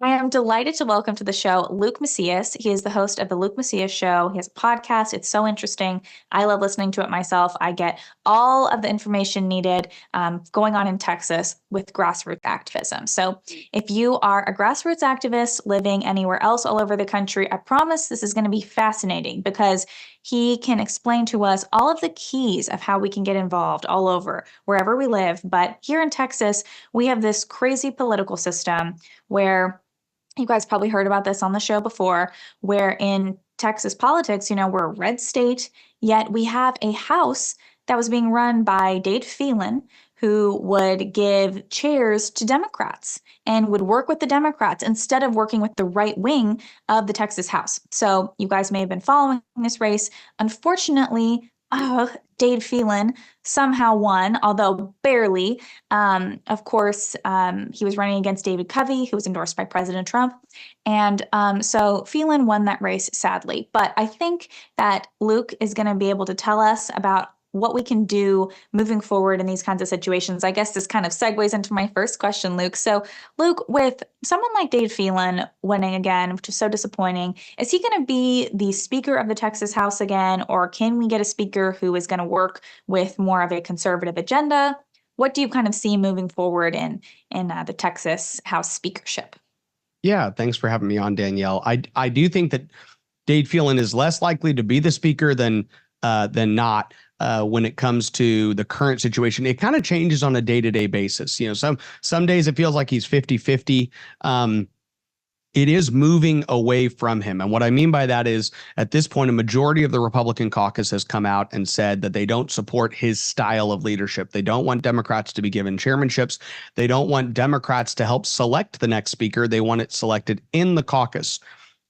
I am delighted to welcome to the show Luke Macias. He is the host of the Luke Macias Show. He has a podcast. It's so interesting. I love listening to it myself. I get all of the information needed going on in Texas with grassroots activism. So, if you are a grassroots activist living anywhere else all over the country, I promise this is going to be fascinating because he can explain to us all of the keys of how we can get involved all over, wherever we live. But here in Texas, we have this crazy political system where you guys probably heard about this on the show before, where in Texas politics, we're a red state, yet we have a House that was being run by Dade Phelan, who would give chairs to Democrats and would work with the Democrats instead of working with the right wing of the Texas House. So you guys may have been following this race. Unfortunately, Dade Phelan somehow won, although barely. Of course, he was running against David Covey, who was endorsed by President Trump. And so Phelan won that race, sadly. But I think that Luke is going to be able to tell us about what we can do moving forward in these kinds of situations. I guess this kind of segues into my first question, Luke. So, Luke, with someone like Dade Phelan winning again, which is so disappointing, is he going to be the Speaker of the Texas House again, or can we get a speaker who is going to work with more of a conservative agenda? What do you kind of see moving forward in the Texas House speakership? Yeah, thanks for having me on, Danielle. I do think that Dade Phelan is less likely to be the speaker than not. When it comes to the current situation, it kind of changes on a day-to-day basis. Some days it feels like he's 50-50. It is moving away from him. And what I mean by that is, at this point, a majority of the Republican caucus has come out and said that they don't support his style of leadership. They don't want Democrats to be given chairmanships. They don't want Democrats to help select the next speaker. They want it selected in the caucus.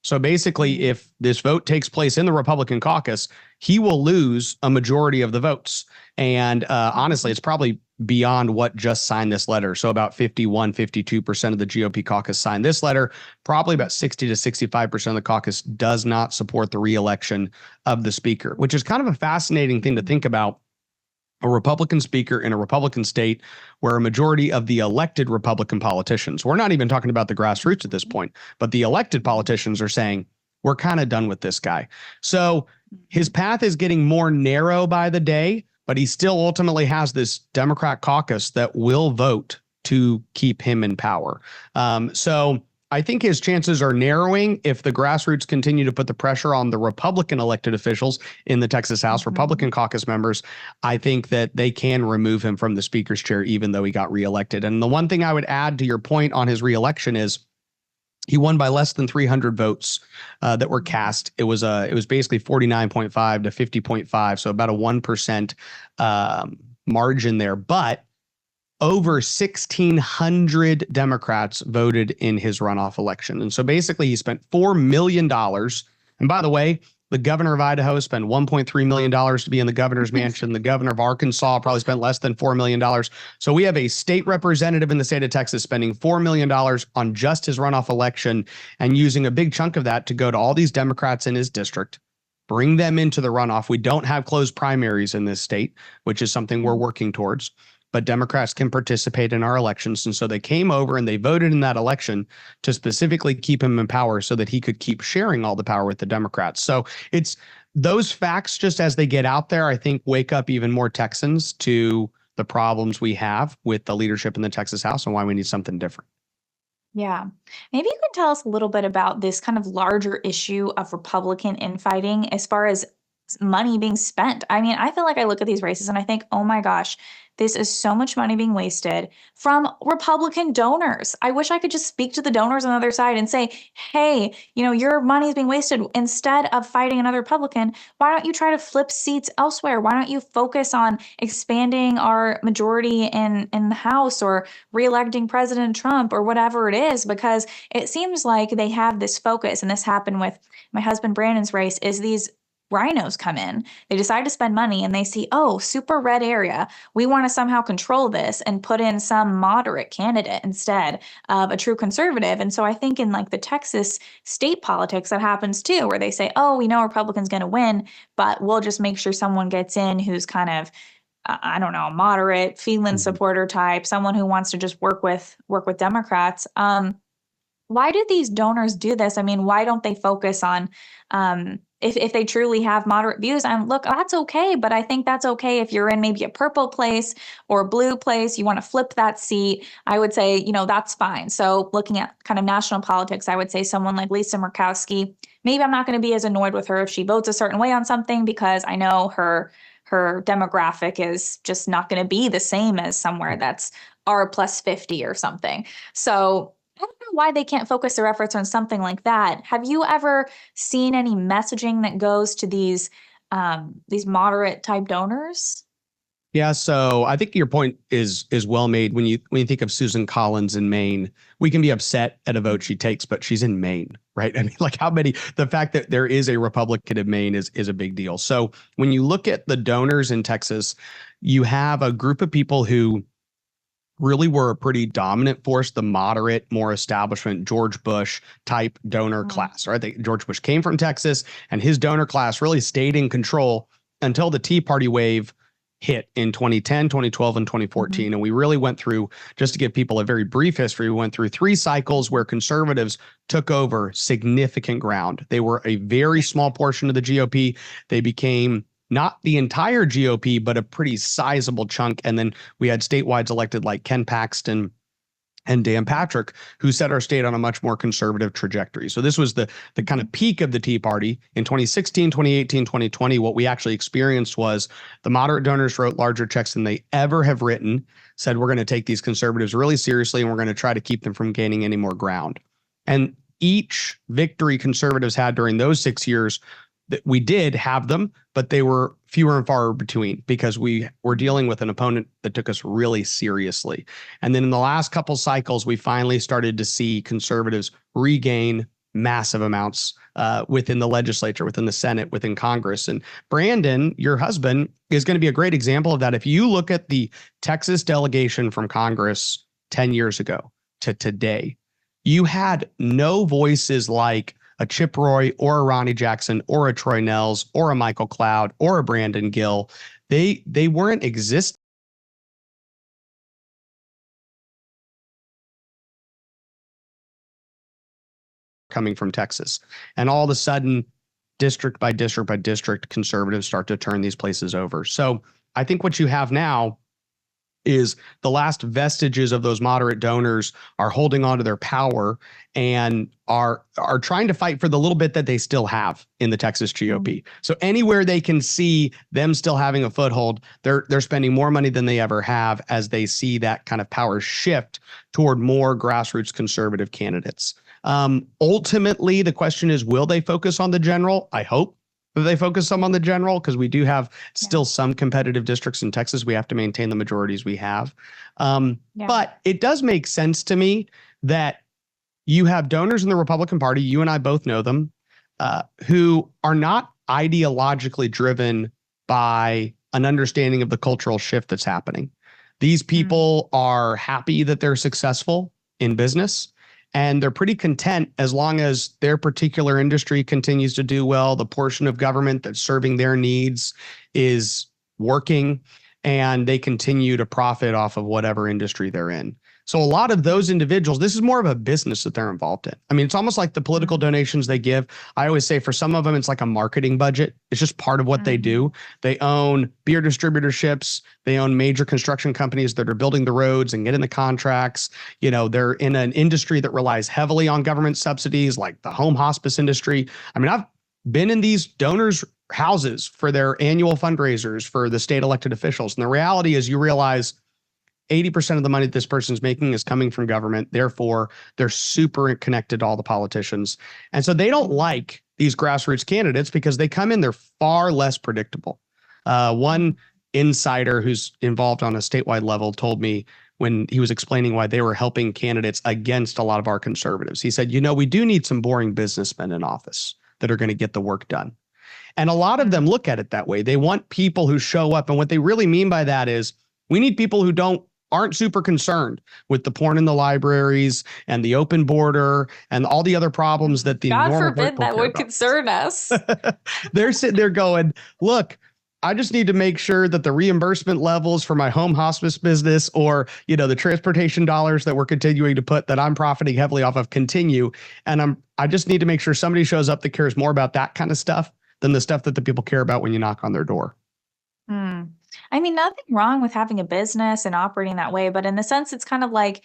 So basically, if this vote takes place in the Republican caucus, he will lose a majority of the votes. And honestly, it's probably beyond what just signed this letter. So about 52% of the GOP caucus signed this letter. Probably about 60 to 65% of the caucus does not support the reelection of the speaker, which is kind of a fascinating thing to think about. A Republican speaker in a Republican state where a majority of the elected Republican politicians, we're not even talking about the grassroots at this point, but the elected politicians are saying, we're kind of done with this guy. So his path is getting more narrow by the day, but he still ultimately has this Democrat caucus that will vote to keep him in power. So I think his chances are narrowing if the grassroots continue to put the pressure on the Republican elected officials in the Texas House, Republican caucus members. I think that they can remove him from the speaker's chair, even though he got reelected. And the one thing I would add to your point on his reelection is he won by less than 300 votes that were cast. It was basically 49.5 to 50.5, so about a 1% margin there. But over 1,600 Democrats voted in his runoff election. And so basically he spent $4 million. And by the way, the governor of Idaho spent $1.3 million to be in the governor's mansion. The governor of Arkansas probably spent less than $4 million. So we have a state representative in the state of Texas spending $4 million on just his runoff election and using a big chunk of that to go to all these Democrats in his district, bring them into the runoff. We don't have closed primaries in this state, which is something we're working towards. But Democrats can participate in our elections. And so they came over and they voted in that election to specifically keep him in power so that he could keep sharing all the power with the Democrats. So it's those facts, just as they get out there, I think wake up even more Texans to the problems we have with the leadership in the Texas House and why we need something different. Yeah. Maybe you can tell us a little bit about this kind of larger issue of Republican infighting as far as money being spent. I mean, I feel like I look at these races and I think, oh my gosh, this is so much money being wasted from Republican donors. I wish I could just speak to the donors on the other side and say, hey, your money is being wasted. Instead of fighting another Republican, why don't you try to flip seats elsewhere? Why don't you focus on expanding our majority in the House or reelecting President Trump or whatever it is? Because it seems like they have this focus, and this happened with my husband Brandon's race, is these rhinos come in, they decide to spend money and they see, oh, super red area. We want to somehow control this and put in some moderate candidate instead of a true conservative. And so I think in like the Texas state politics, that happens too, where they say, oh, we know Republicans going to win, but we'll just make sure someone gets in who's kind of I don't know, moderate, Phelan supporter type, someone who wants to just work with Democrats. why do these donors do this? I mean, why don't they focus on if they truly have moderate views? Look, that's okay, but I think that's okay if you're in maybe a purple place or a blue place, you want to flip that seat. I would say, that's fine. So looking at kind of national politics, I would say someone like Lisa Murkowski, maybe I'm not going to be as annoyed with her if she votes a certain way on something, because I know her demographic is just not going to be the same as somewhere that's R plus 50 or something. So I don't know why they can't focus their efforts on something like that. Have you ever seen any messaging that goes to these moderate type donors? Yeah, so I think your point is well made. When you think of Susan Collins in Maine, we can be upset at a vote she takes, but she's in Maine, right? I mean, like the fact that there is a Republican in Maine is a big deal. So when you look at the donors in Texas, you have a group of people who really were a pretty dominant force, the moderate, more establishment George Bush type donor class, right? George Bush came from Texas, and his donor class really stayed in control until the Tea Party wave hit in 2010, 2012, and 2014. And we really went through, just to give people a very brief history, we went through 3 cycles where conservatives took over significant ground. They were a very small portion of the GOP. They became not the entire GOP, but a pretty sizable chunk. And then we had statewide elected like Ken Paxton and Dan Patrick, who set our state on a much more conservative trajectory. So this was the kind of peak of the Tea Party. In 2016, 2018, 2020, what we actually experienced was the moderate donors wrote larger checks than they ever have written, said we're going to take these conservatives really seriously, and we're going to try to keep them from gaining any more ground. And each victory conservatives had during those 6 years, that we did have them, but they were fewer and far between because we were dealing with an opponent that took us really seriously. And then in the last couple cycles, we finally started to see conservatives regain massive amounts within the legislature, within the Senate, within Congress. And Brandon, your husband, is going to be a great example of that. If you look at the Texas delegation from Congress 10 years ago to today, you had no voices like a Chip Roy or a Ronnie Jackson or a Troy Nehls or a Michael Cloud or a Brandon Gill. They weren't existing coming from Texas. And all of a sudden, district by district by district, conservatives start to turn these places over. So I think what you have now is the last vestiges of those moderate donors are holding on to their power and are trying to fight for the little bit that they still have in the Texas GOP. So anywhere they can see them still having a foothold, they're spending more money than they ever have as they see that kind of power shift toward more grassroots conservative candidates. Ultimately, the question is, will they focus on the general? I hope that they focus some on the general, because we do have still some competitive districts in Texas. We have to maintain the majorities we have. But it does make sense to me that you have donors in the Republican Party, you and I both know them, who are not ideologically driven by an understanding of the cultural shift that's happening. These people are happy that they're successful in business, and they're pretty content as long as their particular industry continues to do well, the portion of government that's serving their needs is working, and they continue to profit off of whatever industry they're in. So a lot of those individuals, this is more of a business that they're involved in. I mean, it's almost like the political donations they give. I always say for some of them, it's like a marketing budget. It's just part of what they do. They own beer distributorships. They own major construction companies that are building the roads and getting the contracts. You know, they're in an industry that relies heavily on government subsidies, like the home hospice industry. I mean, I've been in these donors' houses for their annual fundraisers for the state elected officials. And the reality is, you realize 80% of the money that this person's making is coming from government. Therefore, they're super connected to all the politicians. And so they don't like these grassroots candidates because they come in, they're far less predictable. One insider who's involved on a statewide level told me when he was explaining why they were helping candidates against a lot of our conservatives. He said, we do need some boring businessmen in office that are going to get the work done. And a lot of them look at it that way. They want people who show up. And what they really mean by that is, we need people who aren't super concerned with the porn in the libraries and the open border and all the other problems that the God normal forbid that would concern us. They're sitting there going, look, I just need to make sure that the reimbursement levels for my home hospice business or, the transportation dollars that we're continuing to put that I'm profiting heavily off of continue. And I just need to make sure somebody shows up that cares more about that kind of stuff than the stuff that the people care about when you knock on their door. Hmm. I mean, nothing wrong with having a business and operating that way, but in the sense, it's kind of like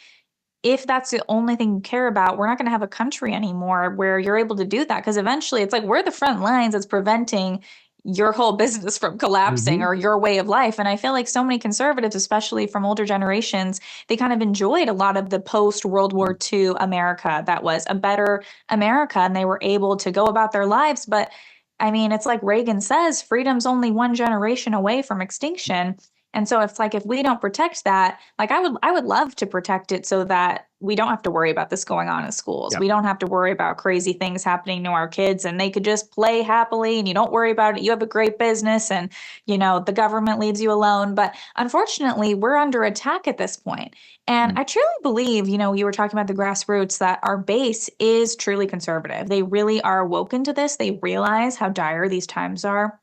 if that's the only thing you care about, we're not going to have a country anymore where you're able to do that. Because eventually it's like we're the front lines that's preventing your whole business from collapsing or your way of life. And I feel like so many conservatives, especially from older generations, they kind of enjoyed a lot of the post World War II America that was a better America and they were able to go about their lives. But I mean, it's like Reagan says, freedom's only one generation away from extinction. And so it's like if we don't protect that, like I would love to protect it so that we don't have to worry about this going on in schools. Yep. We don't have to worry about crazy things happening to our kids and they could just play happily and you don't worry about it. You have a great business and the government leaves you alone. But unfortunately, we're under attack at this point. And I truly believe, you were talking about the grassroots, that our base is truly conservative. They really are awoken to this. They realize how dire these times are.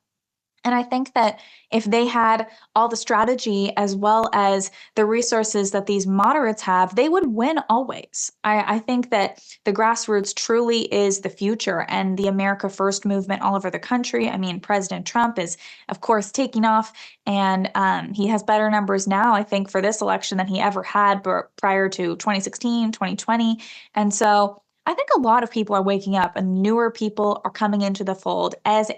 And I think that if they had all the strategy as well as the resources that these moderates have, they would win always. I think that the grassroots truly is the future and the America First movement all over the country. I mean, President Trump is, of course, taking off and he has better numbers now, I think, for this election than he ever had prior to 2016, 2020. And so I think a lot of people are waking up and newer people are coming into the fold as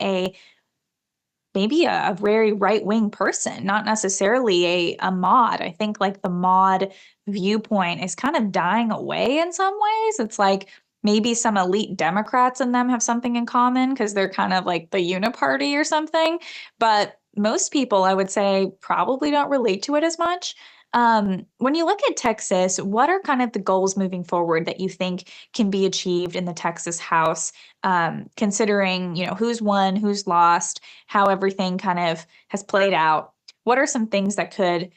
maybe a very right-wing person, not necessarily a mod. I think like the mod viewpoint is kind of dying away in some ways. It's like maybe some elite Democrats and them have something in common because they're kind of like the uniparty or something. But most people, I would say, probably don't relate to it as much. When you look at Texas, what are kind of the goals moving forward that you think can be achieved in the Texas House, considering, who's won, who's lost, how everything kind of has played out? What are some things that could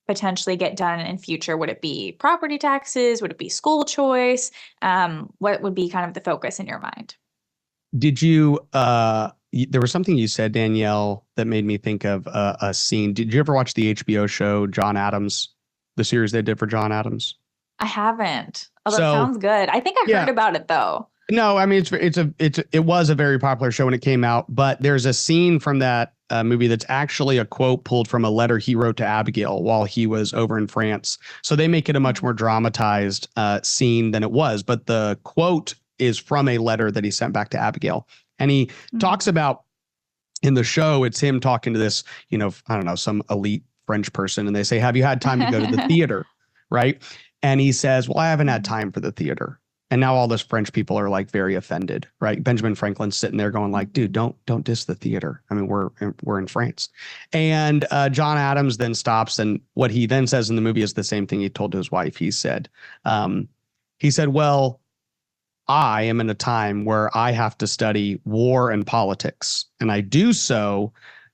potentially get done in future? Would it be property taxes? Would it be school choice? What would be kind of the focus in your mind? Did you, there was something you said, Danielle, that made me think of a scene. Did you ever watch the HBO show, John Adams, the series they did for John Adams? I haven't. Oh, that So, sounds good. I think I yeah. heard about it though. No, I mean, it was a very popular show when it came out, but there's a scene from that movie that's actually a quote pulled from a letter he wrote to Abigail while he was over in France. So they make it a much more dramatized scene than it was, but the quote is from a letter that he sent back to Abigail. And he talks about in the show, it's him talking to this, I don't know, some elite French person. And they say, have you had time to go to the theater? Right. And he says, well, I haven't had time for the theater. And now all those French people are like very offended, right? Benjamin Franklin's sitting there going like, dude, don't diss the theater. I mean, we're in France. And John Adams then stops. And what he then says in the movie is the same thing he told to his wife. He said, well, I am in a time where I have to study war and politics. And I do so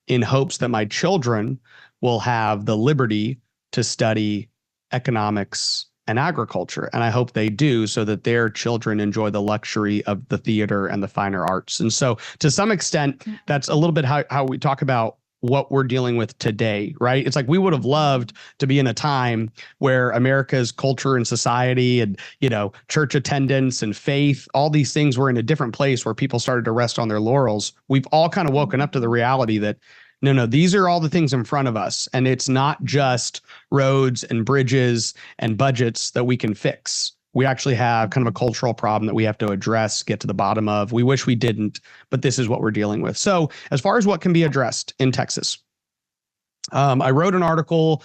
in hopes that my children will have the liberty to study economics and agriculture. And I hope they do so that their children enjoy the luxury of the theater and the finer arts. And so to some extent, that's a little bit how we talk about what we're dealing with today, right? It's like we would have loved to be in a time where America's culture and society and, church attendance and faith, all these things were in a different place where people started to rest on their laurels. We've all kind of woken up to the reality that no, these are all the things in front of us. And it's not just roads and bridges and budgets that we can fix. We actually have kind of a cultural problem that we have to address, get to the bottom of. We wish we didn't, but this is what we're dealing with. So as far as what can be addressed in Texas, I wrote an article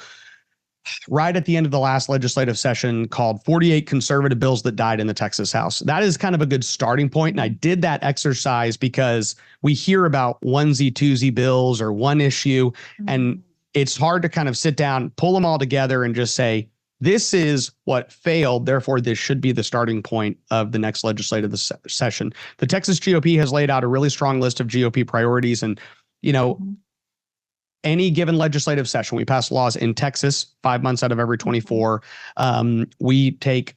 right at the end of the last legislative session called 48 Conservative Bills That Died in the Texas House. That is kind of a good starting point. And I did that exercise because we hear about onesie, twosie bills or one issue, and it's hard to kind of sit down, pull them all together and just say, this is what failed. Therefore, this should be the starting point of the next legislative session. The Texas GOP has laid out a really strong list of GOP priorities. And, any given legislative session, we pass laws in Texas 5 months out of every 24. We take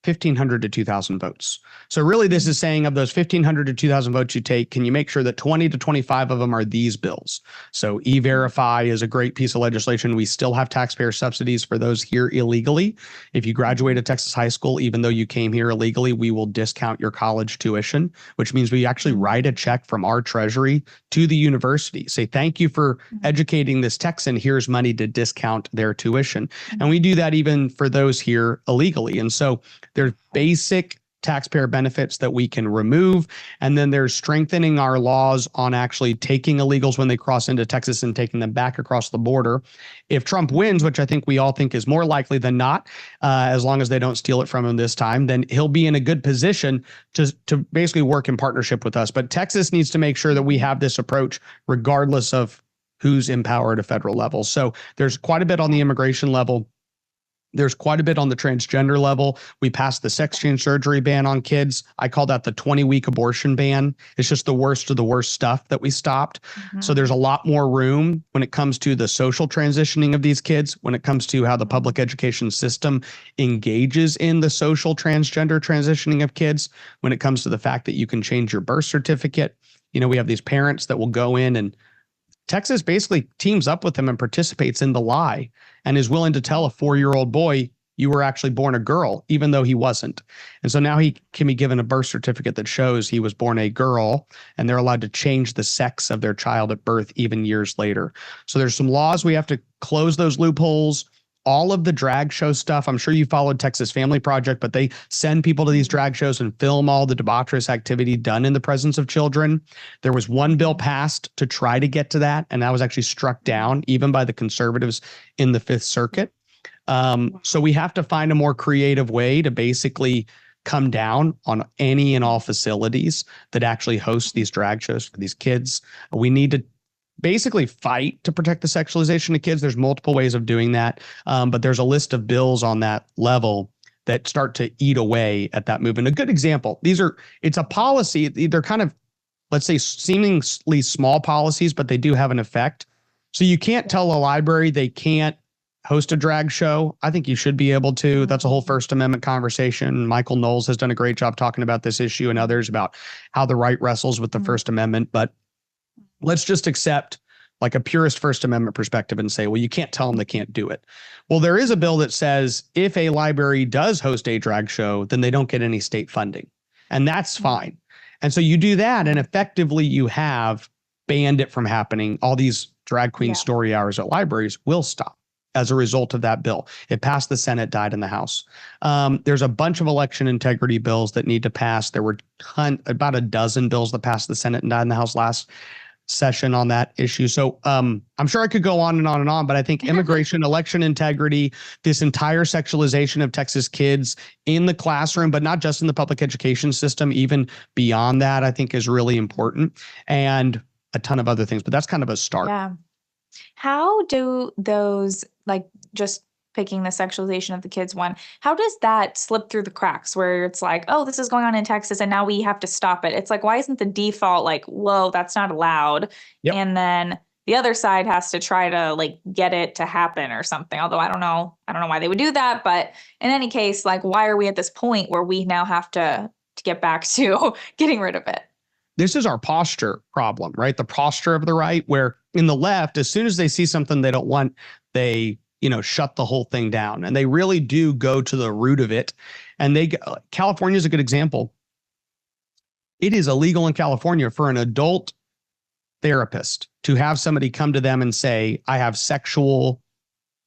1,500 to 2,000 votes. So really this is saying of those 1,500 to 2,000 votes you take, can you make sure that 20 to 25 of them are these bills? So E-Verify is a great piece of legislation. We still have taxpayer subsidies for those here illegally. If you graduate at Texas high school, even though you came here illegally, we will discount your college tuition, which means we actually write a check from our treasury to the university. Say, thank you for educating this Texan. Here's money to discount their tuition. And we do that even for those here illegally. And so there's basic taxpayer benefits that we can remove. And then there's strengthening our laws on actually taking illegals when they cross into Texas and taking them back across the border. If Trump wins, which I think we all think is more likely than not, as long as they don't steal it from him this time, then he'll be in a good position to basically work in partnership with us. But Texas needs to make sure that we have this approach regardless of who's in power at a federal level. So there's quite a bit on the immigration level. There's quite a bit on the transgender level. We passed the sex change surgery ban on kids. I call that the 20-week abortion ban. It's just the worst of the worst stuff that we stopped. So there's a lot more room when it comes to the social transitioning of these kids, when it comes to how the public education system engages in the social transgender transitioning of kids, when it comes to the fact that you can change your birth certificate. You know, we have these parents that will go in, and Texas basically teams up with them and participates in the lie and is willing to tell a 4-year-old boy, you were actually born a girl, even though he wasn't. And so now he can be given a birth certificate that shows he was born a girl, and they're allowed to change the sex of their child at birth even years later. So there's some laws. We have to close those loopholes. All of the drag show stuff, I'm sure you followed Texas Family Project, but they send people to these drag shows and film all the debaucherous activity done in the presence of children. There was one bill passed to try to get to that, and that was actually struck down even by the conservatives in the Fifth Circuit. So we have to find a more creative way to basically come down on any and all facilities that actually host these drag shows for these kids. We need to basically fight to protect the sexualization of kids. There's multiple ways of doing that, but there's a list of bills on that level that start to eat away at that movement. A good example, it's a policy. They're kind of, let's say, seemingly small policies, but they do have an effect. So you can't tell a library they can't host a drag show. I think you should be able to. That's a whole First Amendment conversation. Michael Knowles has done a great job talking about this issue, and others about how the right wrestles with the First Amendment. But let's just accept like a purist First Amendment perspective and say, well, you can't tell them they can't do it. Well, there is a bill that says if a library does host a drag show, then they don't get any state funding. And that's fine. And so you do that, and effectively you have banned it from happening. All these drag queen story hours at libraries will stop as a result of that bill. It passed the Senate, died in the House. There's a bunch of election integrity bills that need to pass. There were about a dozen bills that passed the Senate and died in the House last session on that issue. So I'm sure I could go on and on and on, but I think immigration, election integrity, this entire sexualization of Texas kids in the classroom, but not just in the public education system, even beyond that, I think is really important, and a ton of other things, but that's kind of a start. Yeah. How do those, like, just picking the sexualization of the kids one, how does that slip through the cracks where it's like, oh, this is going on in Texas and now we have to stop it? It's like, why isn't the default like, whoa, that's not allowed? Yep. And then the other side has to try to like get it to happen or something. Although I don't know why they would do that. But in any case, like, why are we at this point where we now have to get back to getting rid of it? This is our posture problem, right? The posture of the right, where in the left, as soon as they see something they don't want, they, shut the whole thing down. And they really do go to the root of it. And California is a good example. It is illegal in California for an adult therapist to have somebody come to them and say, I have sexual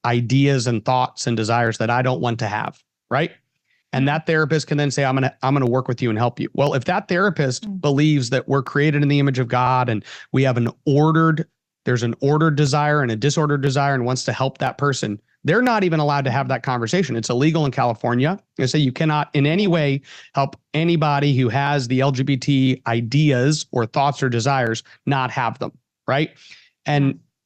ideas and thoughts and desires that I don't want to have, right? And that therapist can then say, I'm gonna work with you and help you. Well, if that therapist believes that we're created in the image of God and we have there's an ordered desire and a disordered desire and wants to help that person, they're not even allowed to have that conversation. It's illegal in California. They say you cannot in any way help anybody who has the LGBT ideas or thoughts or desires not have them, right?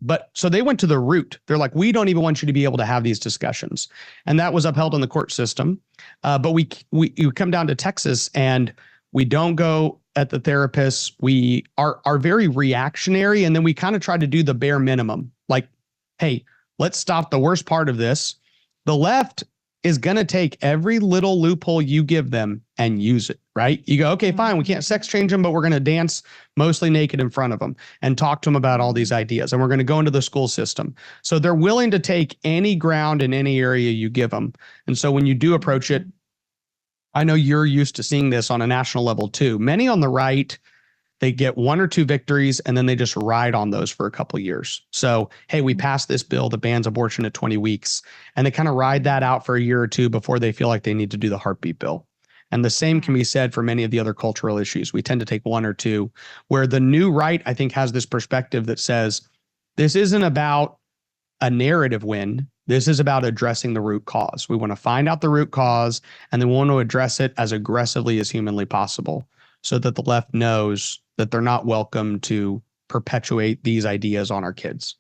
But so they went to the root. They're like, we don't even want you to be able to have these discussions. And that was upheld in the court system. But you come down to Texas and we don't go at the therapists. We are very reactionary. And then we kind of try to do the bare minimum. Like, hey, let's stop the worst part of this. The left is going to take every little loophole you give them and use it, right? You go, okay, fine, we can't sex change them, but we're going to dance mostly naked in front of them and talk to them about all these ideas. And we're going to go into the school system. So they're willing to take any ground in any area you give them. And so when you do approach it, I know you're used to seeing this on a national level too. Many on the right, they get 1 or 2 victories and then they just ride on those for a couple of years. So, hey, we passed this bill that bans abortion at 20 weeks. And they kind of ride that out for a year or two before they feel like they need to do the heartbeat bill. And the same can be said for many of the other cultural issues. We tend to take 1 or 2, where the new right, I think, has this perspective that says this isn't about a narrative win. This is about addressing the root cause. We want to find out the root cause and then we want to address it as aggressively as humanly possible, so that the left knows that they're not welcome to perpetuate these ideas on our kids.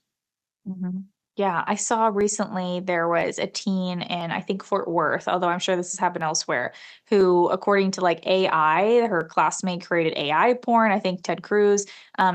Mm-hmm. Yeah, I saw recently there was a teen in, I think, Fort Worth, although I'm sure this has happened elsewhere, who, according to like AI, her classmate created AI porn. I think Ted Cruz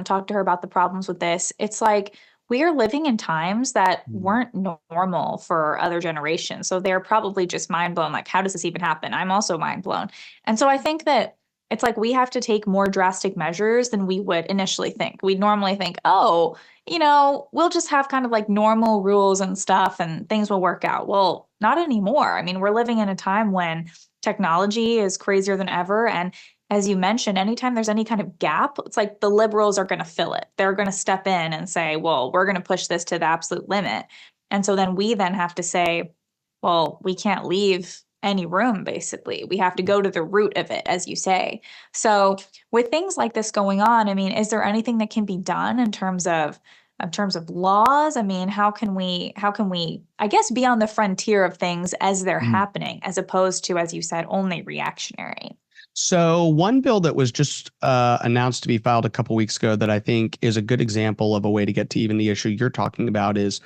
talked to her about the problems with this. It's like we are living in times that weren't normal for other generations. So they're probably just mind blown. Like, how does this even happen? I'm also mind blown. And so I think that it's like we have to take more drastic measures than we would initially think. We normally think, oh, we'll just have kind of like normal rules and stuff and things will work out. Well, not anymore. I mean, we're living in a time when technology is crazier than ever. And as you mentioned, anytime there's any kind of gap, it's like the liberals are going to fill it. They're going to step in and say, well, we're going to push this to the absolute limit. And so then we then have to say, well, we can't leave any room, basically. We have to go to the root of it, as you say. So with things like this going on, I mean, is there anything that can be done in terms of laws? I mean, how can we, I guess, be on the frontier of things as they're happening, as opposed to, as you said, only reactionary? So one bill that was just announced to be filed a couple weeks ago that I think is a good example of a way to get to even the issue you're talking about is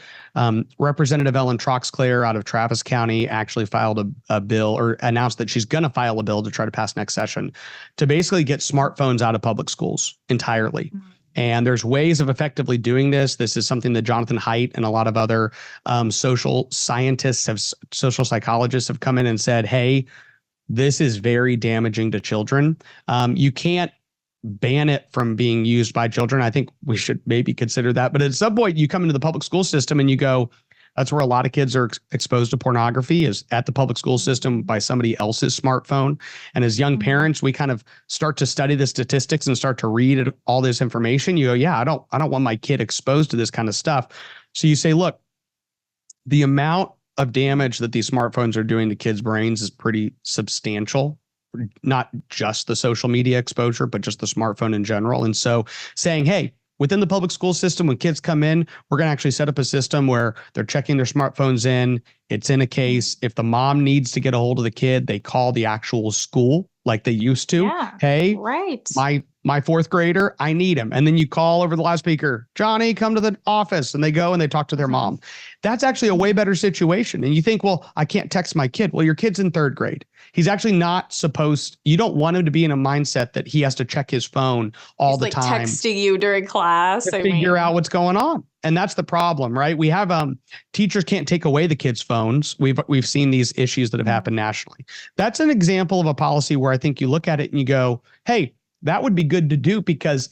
Representative Ellen Troxclair out of Travis County actually filed a bill, or announced that she's going to file a bill to try to pass next session, to basically get smartphones out of public schools entirely. And there's ways of effectively doing this. This is something that Jonathan Haidt and a lot of other social scientists, social psychologists have come in and said, hey, this is very damaging to children. You can't ban it from being used by children. I think we should maybe consider that. But at some point, you come into the public school system and you go, that's where a lot of kids are exposed to pornography, is at the public school system by somebody else's smartphone. And as young parents, we kind of start to study the statistics and start to read all this information. You go, yeah, I don't want my kid exposed to this kind of stuff. So you say, look, the amount of damage that these smartphones are doing to kids' brains is pretty substantial, not just the social media exposure, but just the smartphone in general. And so saying, hey, within the public school system, when kids come in, we're going to actually set up a system where they're checking their smartphones in. It's in a case. If the mom needs to get a hold of the kid, they call the actual school like they used to. Yeah, hey, right. My 4th grader, I need him. And then you call over the loudspeaker, Johnny, come to the office. And they go and they talk to their mom. That's actually a way better situation. And you think, well, I can't text my kid. Well, your kid's in 3rd grade. He's actually not supposed, you don't want him to be in a mindset that he has to check his phone all the time. Texting you during class. To figure out what's going on. And that's the problem, right? We have teachers can't take away the kids' phones. We've seen these issues that have happened nationally. That's an example of a policy where I think you look at it and you go, hey, that would be good to do, because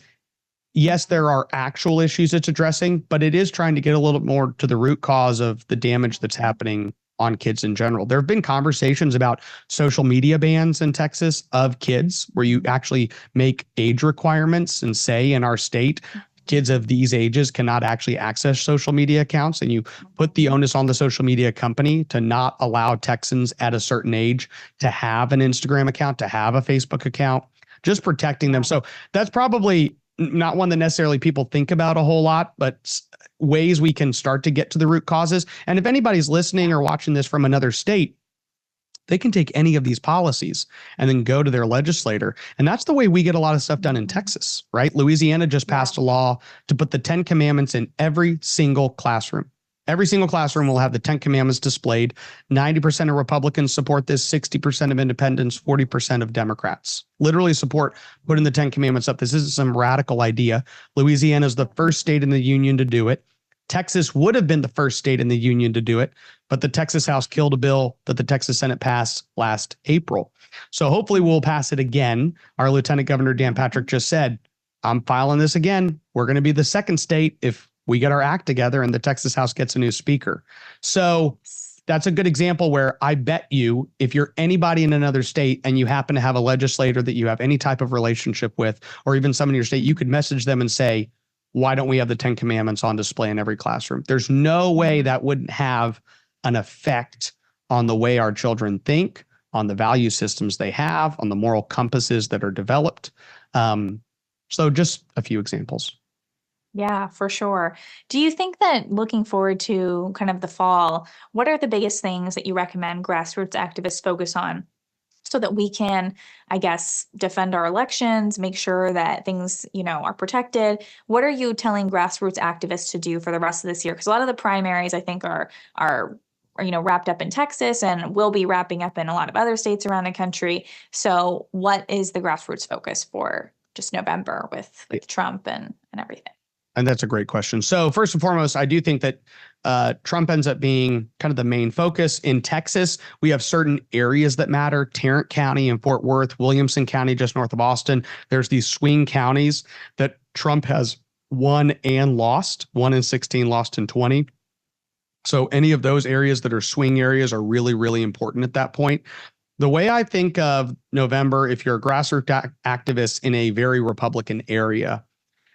yes, there are actual issues it's addressing, but it is trying to get a little bit more to the root cause of the damage that's happening on kids in general. There have been conversations about social media bans in Texas of kids, where you actually make age requirements and say in our state, kids of these ages cannot actually access social media accounts. And you put the onus on the social media company to not allow Texans at a certain age to have an Instagram account, to have a Facebook account, just protecting them. So that's probably not one that necessarily people think about a whole lot, but ways we can start to get to the root causes. And if anybody's listening or watching this from another state, they can take any of these policies and then go to their legislator. And that's the way we get a lot of stuff done in Texas, right? Louisiana just passed a law to put the 10 Commandments in every single classroom. Every single classroom will have the 10 Commandments displayed. 90% of Republicans support this, 60% of independents, 40% of Democrats literally support putting the 10 Commandments up. This isn't some radical idea. Louisiana is the first state in the union to do it. Texas would have been the first state in the union to do it, but the Texas House killed a bill that the Texas Senate passed last April. So hopefully we'll pass it again. Our Lieutenant Governor Dan Patrick just said, I'm filing this again. We're going to be the second state if we get our act together and the Texas House gets a new speaker. So that's a good example where I bet you, if you're anybody in another state and you happen to have a legislator that you have any type of relationship with, or even someone in your state, you could message them and say, why don't we have the 10 Commandments on display in every classroom? There's no way that wouldn't have an effect on the way our children think, on the value systems they have, on the moral compasses that are developed. So just a few examples. Yeah, for sure. Do you think that looking forward to kind of the fall, what are the biggest things that you recommend grassroots activists focus on so that we can, I guess, defend our elections, make sure that things, are protected? What are you telling grassroots activists to do for the rest of this year? Because a lot of the primaries, I think, are wrapped up in Texas and will be wrapping up in a lot of other states around the country. So what is the grassroots focus for just November with Trump and everything? And that's a great question. So first and foremost, I do think that Trump ends up being kind of the main focus. In Texas, we have certain areas that matter. Tarrant County and Fort Worth, Williamson County, just north of Austin. There's these swing counties that Trump has won and lost. 1 in 16, lost in 20. So any of those areas that are swing areas are really, really important at that point. The way I think of November, if you're a grassroots activist in a very Republican area,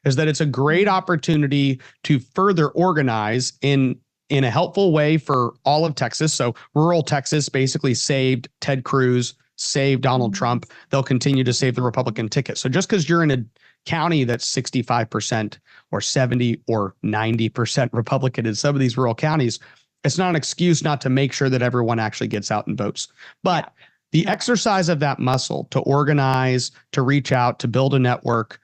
is that it's a great opportunity to further organize in a helpful way for all of Texas. So rural Texas basically saved Ted Cruz, saved Donald Trump. They'll continue to save the Republican ticket. So just because you're in a county that's 65% or 70 or 90% Republican in some of these rural counties, it's not an excuse not to make sure that everyone actually gets out and votes. But the exercise of that muscle to organize, to reach out, to build a network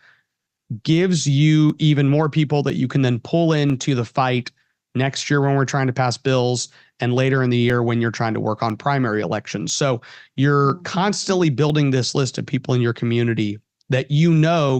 gives you even more people that you can then pull into the fight next year when we're trying to pass bills and later in the year when you're trying to work on primary elections. So you're constantly building this list of people in your community that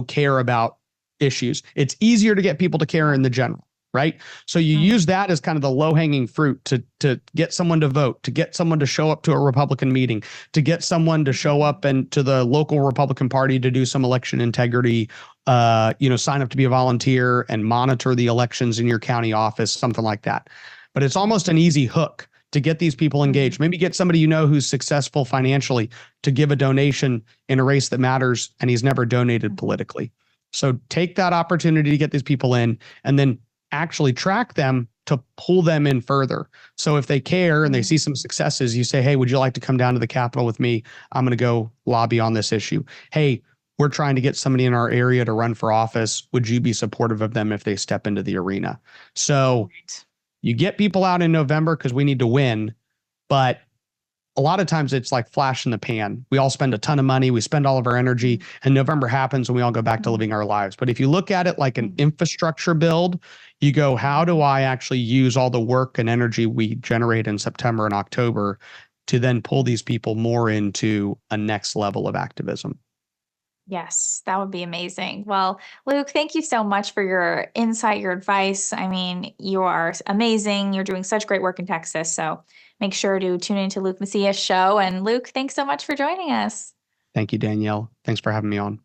care about issues. It's easier to get people to care in the general, right? So you use that as kind of the low-hanging fruit to get someone to vote, to get someone to show up to a Republican meeting, to get someone to show up and to the local Republican Party to do some election integrity, sign up to be a volunteer and monitor the elections in your county office, something like that. But it's almost an easy hook to get these people engaged. Maybe get somebody who's successful financially to give a donation in a race that matters and he's never donated politically. So take that opportunity to get these people in and then actually track them to pull them in further. So if they care and they see some successes, you say, hey, would you like to come down to the Capitol with me? I'm going to go lobby on this issue. Hey, we're trying to get somebody in our area to run for office. Would you be supportive of them if they step into the arena? So you get people out in November because we need to win, but a lot of times it's like flash in the pan. We all spend a ton of money. We spend all of our energy and November happens and we all go back to living our lives. But if you look at it like an infrastructure build, you go, how do I actually use all the work and energy we generate in September and October to then pull these people more into a next level of activism? Yes, that would be amazing. Well, Luke, thank you so much for your insight, your advice. I mean, you are amazing. You're doing such great work in Texas. So make sure to tune into Luke Macias' show. And Luke, thanks so much for joining us. Thank you, Danielle. Thanks for having me on.